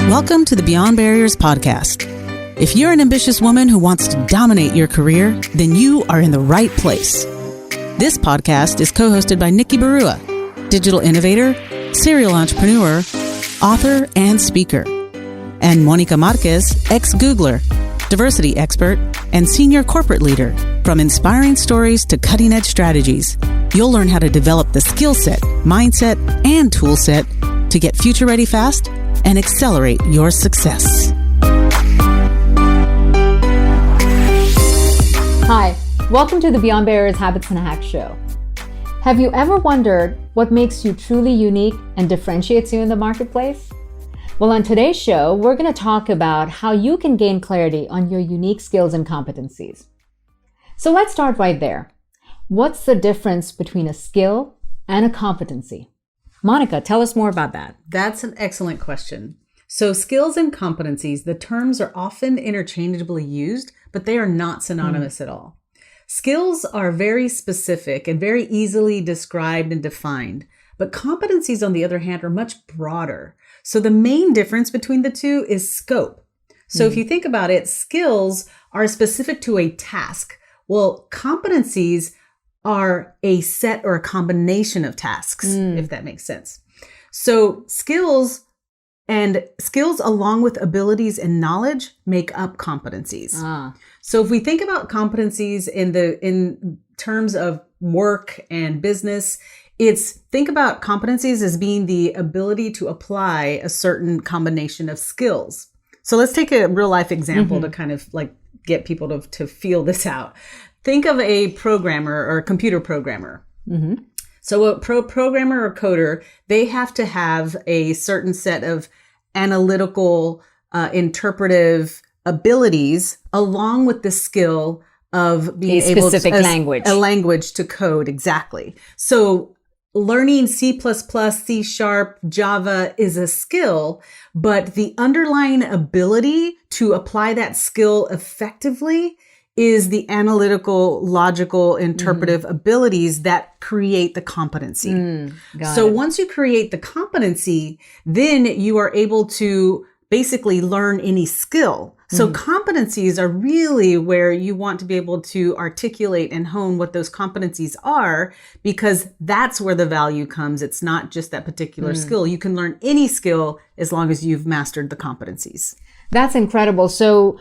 Welcome to the Beyond Barriers podcast. If you're an ambitious woman who wants to dominate your career, then you are in the right place. This podcast is co-hosted by Nikki Barua, digital innovator, serial entrepreneur, author, and speaker, and Monica Marquez, ex-Googler, diversity expert, and senior corporate leader. From inspiring stories to cutting-edge strategies, you'll learn how to develop the skill set, mindset, and tool set to get future-ready fast and accelerate your success. Hi, welcome to the Beyond Barriers Habits and Hacks show. Have you ever wondered what makes you truly unique and differentiates you in the marketplace? Well, on today's show, we're going to talk about how you can gain clarity on your unique skills and competencies. So let's start right there. What's the difference between a skill and a competency? Monica, tell us more about that. That's an excellent question. So skills and competencies, the terms are often interchangeably used, but they are not synonymous at all. Skills are very specific and very easily described and defined, but competencies, on the other hand, are much broader. So the main difference between the two is scope. So if you think about it, skills are specific to a task. Well, competencies are a set or a combination of tasks, if that makes sense. So skills along with abilities and knowledge make up competencies. So if we think about competencies in terms of work and business, think about competencies as being the ability to apply a certain combination of skills. So let's take a real life example to kind of like get people to feel this out. Think of a programmer or a computer programmer. So a programmer or coder, they have to have a certain set of analytical, interpretive abilities along with the skill of being able to a language to code. Exactly. So learning C++, C#, Java is a skill, but the underlying ability to apply that skill effectively is the analytical, logical, interpretive abilities that create the competency. So once you create the competency, then you are able to basically learn any skill. So competencies are really where you want to be able to articulate and hone what those competencies are, because that's where the value comes. It's not just that particular skill. You can learn any skill as long as you've mastered the competencies. That's incredible. So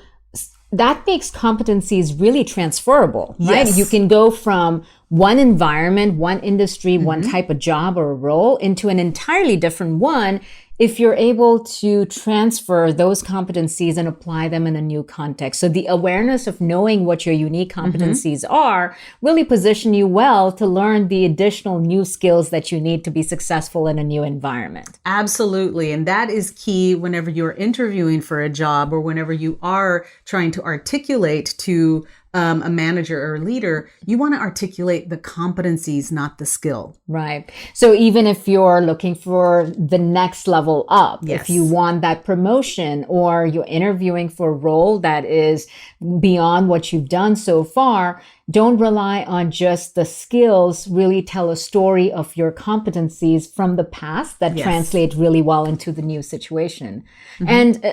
that makes competencies really transferable, right? Yes. You can go from one environment, one industry, one type of job or role into an entirely different one if you're able to transfer those competencies and apply them in a new context. So the awareness of knowing what your unique competencies are really position you well to learn the additional new skills that you need to be successful in a new environment. Absolutely. And that is key whenever you're interviewing for a job or whenever you are trying to articulate to a manager or a leader, you want to articulate the competencies, not the skill. Right. So even if you're looking for the next level up, if you want that promotion or you're interviewing for a role that is beyond what you've done so far, don't rely on just the skills. Really tell a story of your competencies from the past that translate really well into the new situation. And,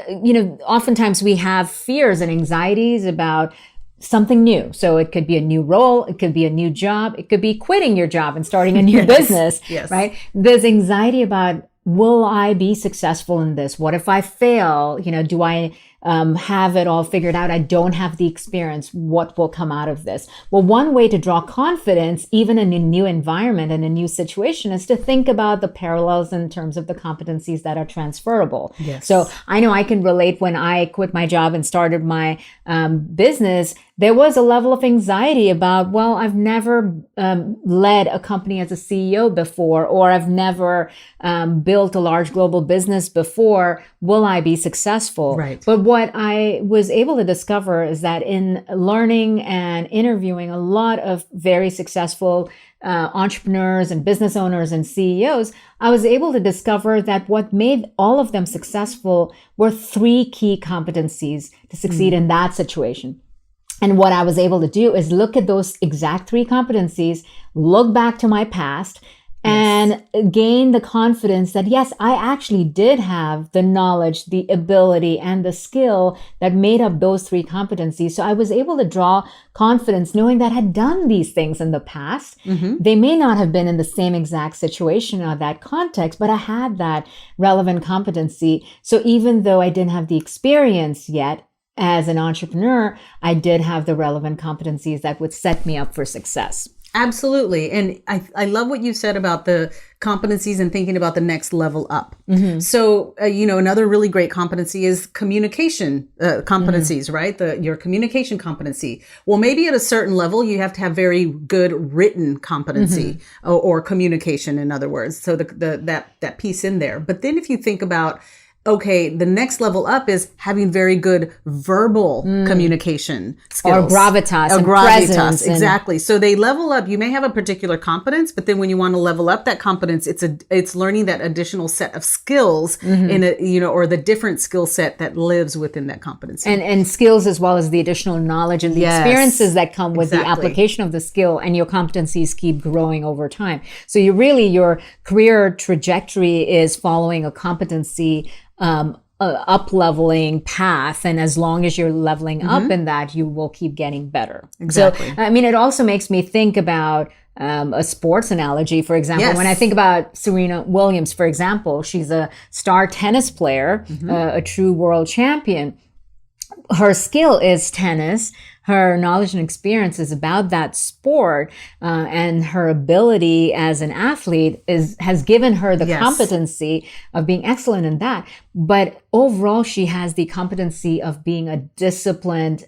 oftentimes we have fears and anxieties about something new. So it could be a new role. It could be a new job. It could be quitting your job and starting a new business, right? There's anxiety about, will I be successful in this? What if I fail? Do I have it all figured out? I don't have the experience. What will come out of this? Well, one way to draw confidence, even in a new environment and a new situation, is to think about the parallels in terms of the competencies that are transferable. So I know I can relate. When I quit my job and started my business, there was a level of anxiety about, well, I've never led a company as a CEO before, or I've never built a large global business before. Will I be successful? Right. But what I was able to discover is that in learning and interviewing a lot of very successful entrepreneurs and business owners and CEOs, I was able to discover that what made all of them successful were three key competencies to succeed in that situation. And what I was able to do is look at those exact three competencies, look back to my past, and gain the confidence that, yes, I actually did have the knowledge, the ability, and the skill that made up those 3 competencies. So I was able to draw confidence knowing that I had done these things in the past. They may not have been in the same exact situation or that context, but I had that relevant competency. So even though I didn't have the experience yet as an entrepreneur, I did have the relevant competencies that would set me up for success. Absolutely. And I love what you said about the competencies and thinking about the next level up. So, another really great competency is communication competencies, right? Your communication competency. Well, maybe at a certain level, you have to have very good written competency or communication, in other words. So that piece in there. But then if you think about, okay, the next level up is having very good verbal communication skills. Or gravitas and presence. presence. Exactly. So they level up. You may have a particular competence, but then when you want to level up that competence, it's learning that additional set of skills in or the different skill set that lives within that competency. And skills as well as the additional knowledge and the experiences that come with the application of the skill, and your competencies keep growing over time. So your career trajectory is following a competency up-leveling path. And as long as you're leveling up in that, you will keep getting better. Exactly. So, it also makes me think about a sports analogy. For example, when I think about Serena Williams, for example, she's a star tennis player, a true world champion. Her skill is tennis. Her knowledge and experience is about that sport, and her ability as an athlete has given her the competency of being excellent in that. But overall, she has the competency of being a disciplined,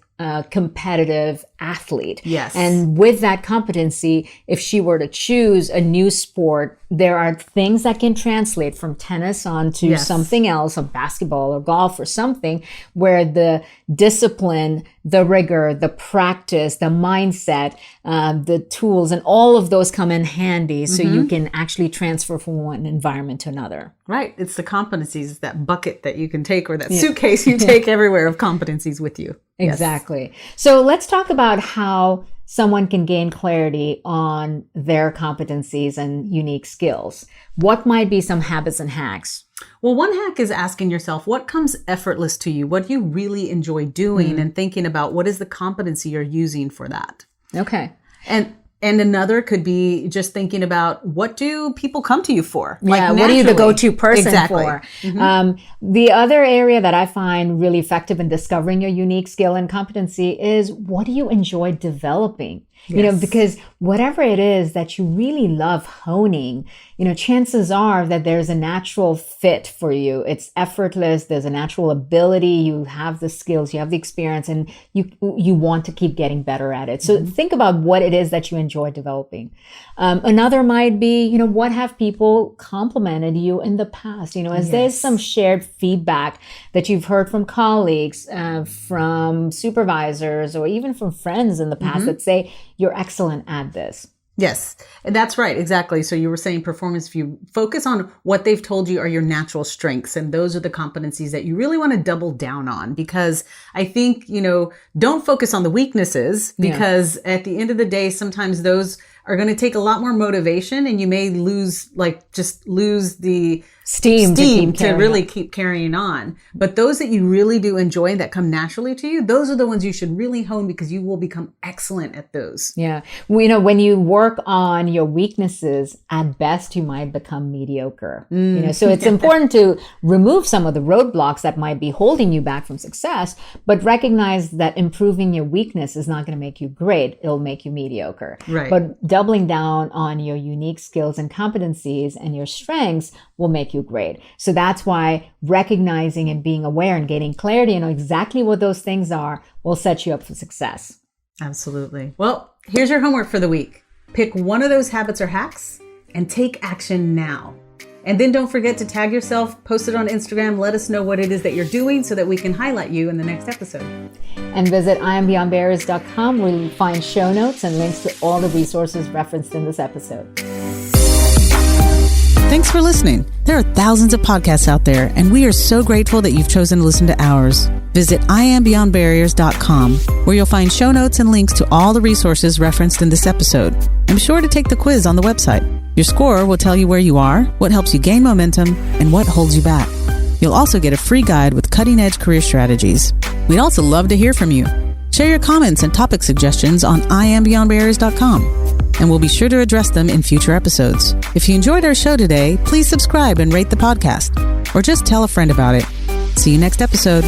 competitive athlete. Yes. And with that competency, if she were to choose a new sport, there are things that can translate from tennis onto something else, or basketball or golf or something, where the discipline, the rigor, the practice, the mindset, the tools, and all of those come in handy so you can actually transfer from one environment to another. Right. It's the competencies, it's that bucket that you can take, or that suitcase you take everywhere of competencies with you. Exactly. So let's talk about how someone can gain clarity on their competencies and unique skills. What might be some habits and hacks? Well, one hack is asking yourself, what comes effortless to you? What do you really enjoy doing? And thinking about what is the competency you're using for that. Okay. And another could be just thinking about, what do people come to you for? What are you the go-to person for? Mm-hmm. The other area that I find really effective in discovering your unique skill and competency is, what do you enjoy developing? Because whatever it is that you really love honing, chances are that there's a natural fit for you. It's effortless. There's a natural ability. You have the skills, you have the experience, and you want to keep getting better at it. So think about what it is that you enjoy developing. Another might be, what have people complimented you in the past? There's some shared feedback that you've heard from colleagues, from supervisors, or even from friends in the past that say, you're excellent at this. Yes, that's right. Exactly. So you were saying performance view, focus on what they've told you are your natural strengths. And those are the competencies that you really want to double down on, because I think, don't focus on the weaknesses, because at the end of the day, sometimes those are going to take a lot more motivation, and you may lose the steam to really keep carrying on. But those that you really do enjoy, that come naturally to you, those are the ones you should really hone, because you will become excellent at those. Yeah. When you work on your weaknesses, at best, you might become mediocre. So it's important to remove some of the roadblocks that might be holding you back from success, but recognize that improving your weakness is not going to make you great. It'll make you mediocre. Right. But doubling down on your unique skills and competencies and your strengths will make you great. So that's why recognizing and being aware and gaining clarity and exactly what those things are will set you up for success. Absolutely. Well, here's your homework for the week. Pick one of those habits or hacks and take action now. And then don't forget to tag yourself, post it on Instagram, let us know what it is that you're doing so that we can highlight you in the next episode. And visit IamBeyondBarriers.com, where you'll find show notes and links to all the resources referenced in this episode. Thanks for listening. There are thousands of podcasts out there, and we are so grateful that you've chosen to listen to ours. Visit IamBeyondBarriers.com, where you'll find show notes and links to all the resources referenced in this episode. And be sure to take the quiz on the website. Your score will tell you where you are, what helps you gain momentum, and what holds you back. You'll also get a free guide with cutting-edge career strategies. We'd also love to hear from you. Share your comments and topic suggestions on iambeyondbarriers.com, and we'll be sure to address them in future episodes. If you enjoyed our show today, please subscribe and rate the podcast, or just tell a friend about it. See you next episode.